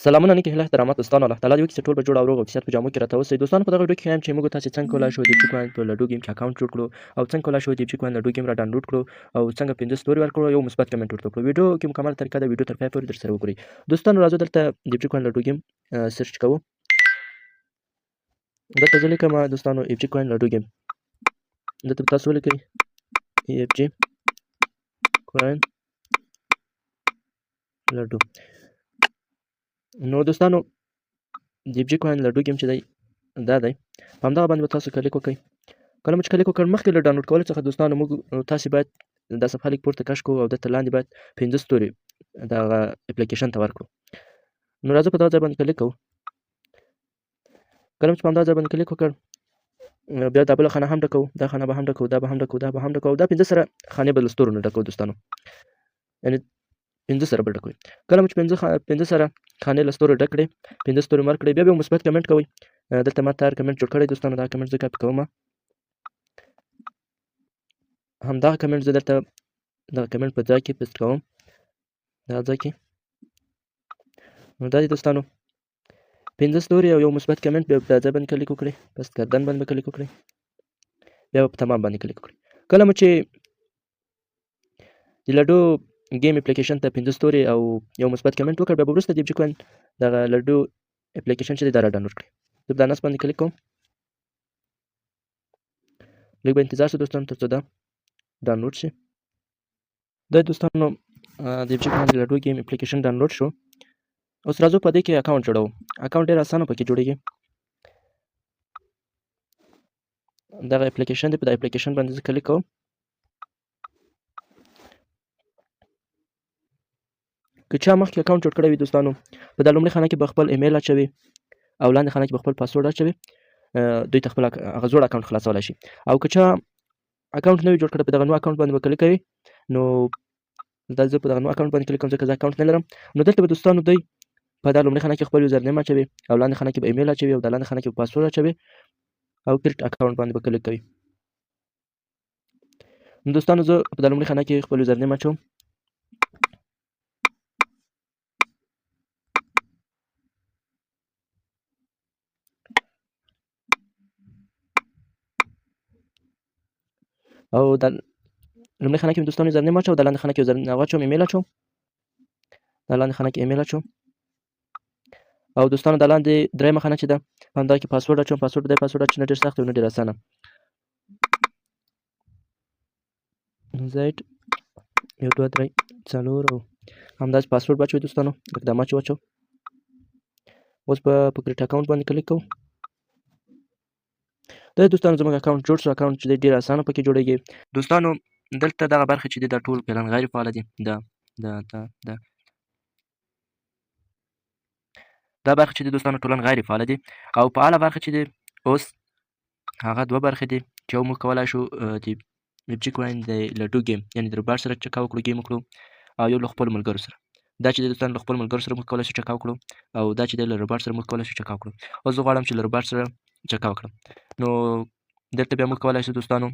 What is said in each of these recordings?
سلامونه نیکې هیله احترامات دوستانو الله تعالی دې وکړي چې ټول به جوړ او روغ او صحت په جامو کې راته اوسئ. دوستانو په دغه ویډیو کې ښیم چې موږ تاسې څنګه کولای شو د جي کوین په لډو ګیم کې اکاونټ جوړ کړو او څنګه کولای شو د جي کوین لډو ګیم را ډاونلوډ کړو او څنګه 15 ستوري ورکړو یو مثبت کمنټ ورته کړو. ویډیو کې مکمل طریقه د ویډیو تر پای پورې درسره وګورئ. دوستانو راځو دلته د جي کوین لډو ګیم سرچ کوو. دلته زه لیکم دوستانو اف جي کوین لډو ګیم. دلته تاسو ولیکئ اف جي کوین لډو. نو دوستانو د اف جي کوین لډو ګیم چې دی دا دی، په همدغه باندې به تاسو کلیک وکړئ. کله مو چې کلیک وکړ مخکې له ډاونلوډ کولو څخه دوستانو موږ تاسې باید دا صفحه لږ پورته کش کړو او دلته لاندې باید 15 ستوري دغه اپلیکیشن ته ورکړو. نو راځو په دغه ځای باندې کلیک کوو. کله چې په همدغه ځای باندې کلیک وکړ بیا دا بله خانه هم ډکوو، دا خانه به هم ډکوو، دا به هم ډکوو، دا به هم ډکوو، دا 15 سره خانې به له ستورو نه ډکوو دوستانو، یعنې 15 سره به ډکوئ. کله مو چې 15 سره خانې له ستورو ډک کړې، 15 ستوري مارک کړئ، بیا به مثبت کمنټ کوئ. دلته ما تیار کمنټ جوړ کړی دوستانو، دا کمنټ زه کاپي کوم. همدغه کمنټ زه درته دغه کمنټ په ځای کې پیسټ کوم، دغه ځای کې. نو دا دی دوستانو 15 ستوري او یو مثبت کمنټ. بیا په ځای باندې کلیک وکړئ، پیسټ کردن باندې کلیک وکړئ، بیا په تمام باندې کلیک وکړئ. کله مو چې د لډو ګیم اپلیکیشن ته 15 ستوري او یو مثبت کمنټ وکړ، بیا به وروسته د اف جي کوین دغه لډو اپلیکیشن چې دی دا را ډاونلوډ کړئ. زه په دا نصب باندې کلیک کوم، لږ به انتظار شو دوستانو تر څو دا ډاونلوډ شي. دا دوستانو د اف جي کوین لډو ګیم اپلیکیشن ډاونلوډ شو. اوس راځو په دې کې اکاونټ جوړوو. اکاونټ ډېر اسانه پکې جوړیږي. دغه اپلیکیشن دی، په دا اپلیکیشن باندې زه کلیک کوم. که چا مخکې اکاونټ جوړ کړی وي دوستانو، په دا لومړۍ خانه کې به خپل ایمیل اچوي او لاندې خانه کې به خپل پاسورډ اچوي، دوی ته خپل هغه زوړ اکاونټ خلاصولی شي. او که چا اکاونټ نه وي جوړ کړی، په دغه نو اکاونټ باندې به کلیک کوي. نو دا زه په دغه نو اکاونټ باندې کلیک کوم ځکه زه اکاونټ نه لرم. نو دلته به دوستانو دوی په دا لومړۍ خانه کې خپل یوزر نیم اچوي او لاندې خانه کې به ایمیل اچوي او دا لاندې خانه کې به پاسورډ اچوي او کریټ اکاونټ باندې به کلیک کوي. نو دوستانو زه په دا لومړۍ خانه کې خپل یوزر نیم اچوم. او دا لومړۍ خانه کې دوستانو یوزر نیم اچوم، دا لاندې خانه کې یوزر اچوم، ایمیل اچوم، دا لاندې خانه کې ایمیل اچوم. او دوستانو دا لاندې درېیمه خانه چې ده په همدغه کې پاسورډ اچوم. پاسورډ دی پاسورډ اچول نه ډېر سخت او نه ډېر اسانه. زیډ 1 2 3 4 او همداسې پاسورډ به اچوئ دوستانو، اقدامات چې واچوو. اوس به په کریټ اکاونټ باندې کلیک کوو. دا دوستانو زموږ اکاونټ جوړ شو. اکاونټ چې دی ډېر اسانه پکې جوړیږي. دوستانو دلته دغه برخې چې دي دا ټول فعلا غیر فعاله دي. دا برخې چې دي دوستانو ټولا غیر فعاله دي او فعاله برخې چې دي اوس هغه دوه برخې دي چې یو موږ کولی شو د اف جي کوین د لډو ګیم یعنې د روباټ سره چکه وکړو، ګیم وکړو، او یو له خپلو ملګرو سره. دا چې د دوستانو له خپلو ملګرو سره موږ کولی شو چکه وکړو او دا چې دی له روباټ سره موږ کولی شو چکه وکړو. اوس زه غواړم چې له روباټ سره چکه وکړم. نو دلته بیا موږ کولی شو دوستانو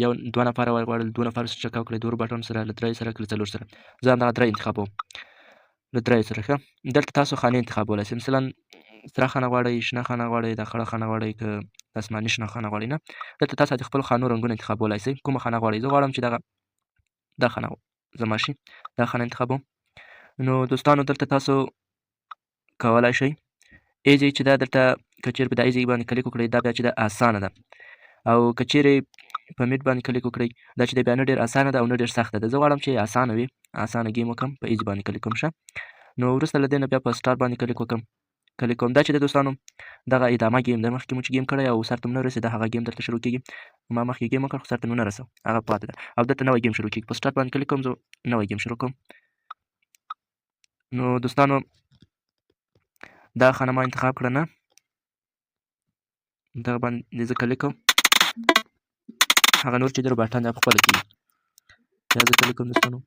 یو 2 نفره غواړل 2 نفرو سره چکه وکړئ، 2 روباټانو سره، له 3 سره، که له 4 سره. زه همدغه 3 انتخابوم، له 3 سره. ښه، دلته تاسو خانې انتخابولی شئ. مثلا سره خانه غواړئ، شنه خانه غواړئ، دا خړه خانه غواړئ، که آسماني شنه خانه غواړئ. نه، دلته تاسو د خپلو خانو رنګونه انتخابولی شئ. کومه خانه غواړئ؟ زه غواړم چې دا خانه زما شي، دا خانه انتخابوم. نو دوستانو دلته تاسو کولی شئ ایزي چې دا دلته که چېرې په دا ایزي باندې کلیک وکړئ، دا بیا چې دا اسانه ده. او که چېرې په میډ باندې کلیک وکړئ، دا چې دی بیا نه ډېر اسانه ده او نه ډېر سخته ده. زه غواړم چې اسانه وي، اسانه ګیم وکړم، په ایزي باندې کلیک کوم. ښه، نو وروسته له دې نه بیا په سټارټ باندې کلیک وکړم، کلیک کوم. دا چې دی دوستانو دغه ادامه ګیم ده. مخکې مو چې ګیم کړی او سر ته مو نه رسېده، هغه ګیم درته شروع کېږي. ما مخکې ګیم وکړ خو سر ته مو نه رسو، هغه پاتې ده او دلته نوی ګیم شروع کېږي. په سټارټ باندې کلیک کوم، زه نوی ګیم شروع کوم. نو دوستانو دا خانه ما انتخاب کړه، نه دغه باندې زه کلیک کوم. هغه نور چې دی روباټان دی پخپله کېږي. بیا زه کلیک کوم دوستانو،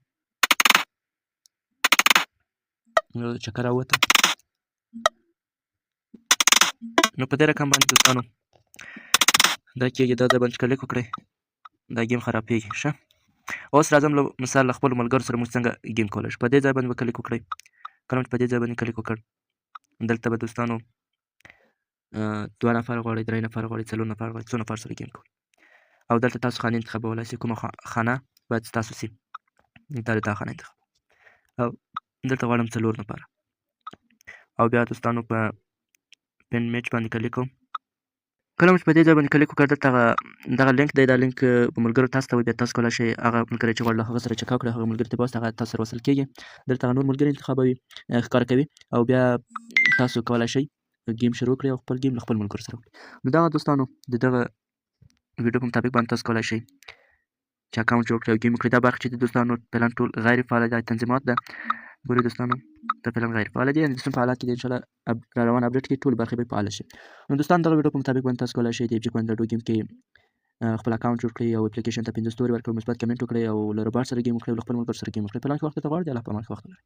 نو چکه راووته. نو په دې رقم باندې دوستانو دا کېږي. دا ځای باندې کلیک وکړئ، دا ګیم خرابېږي. ښه، اوس راځم مثال له خپلو ملګرو سره موږ څنګه ګیم کولی شو. په دې ځای باندې به کلیک وکړئ، کله چې په دې ځای باندې کلیک وکړ دلته به دوستانو 2 نفر غواړئ 3 نفر غواړئ 4 نفر غواړئ څو نفر سره ګیم کوئ او دلته تاسو خانه انتخابولی سئ کومه خانه باید ستاسو سي دا د تا خانه انتخاب او دلته غواړم 4 نفره او بیا دوستانو په پن میچ باندې کلیک کوم کله مو چې په دې ځای باندې کلیک وکړ دلته دغه لینک دی دا لینک په ملګرو تاسو ته وي بیا تاسو کولی شئ هغه ملګری چې غواړئ له هغه سره چکاو کړئ هغه ملګري ته به واستئ هغه تاسو سره وصل کېږي دلته هغه نور ملګري انتخابوي ښکاره کوي او بیا تاسو کولی شئ ګیم شروع کړئ او خپل ګیم له خپل ملګرو سره وکړئ نو دغه دوستانو د دغه ویډیو په مطابق باندې تاسو کولی شئ چې اکاونټ جوړ کړئ او ګیم وکړئ دا برخه چې د دوستانو فعلا ټول غیر فعاله دي تنظیمات ده ګورئ دوستانو دا فعلا غیر فعاله دي یعنې د په حالات کې د انشاءالله را روان اپډیټ کې ټول برخې به فعاله شي نو دوستان دغه ویډیو په مطابق باندې تاسو کولی شئ د FG Coin لوډو ګیم کې خپل اکاونټ جوړ کړئ او اپلیکیشن ته 5 ستوري ورکړئ مثبت کمنټ وکړئ او له روباټ سره ګیم وکړئ او له خپل ملګرو سره ګیم وکړئ په لاندې وخت ته غواړئ د الله په امان ښه وخت ولرئ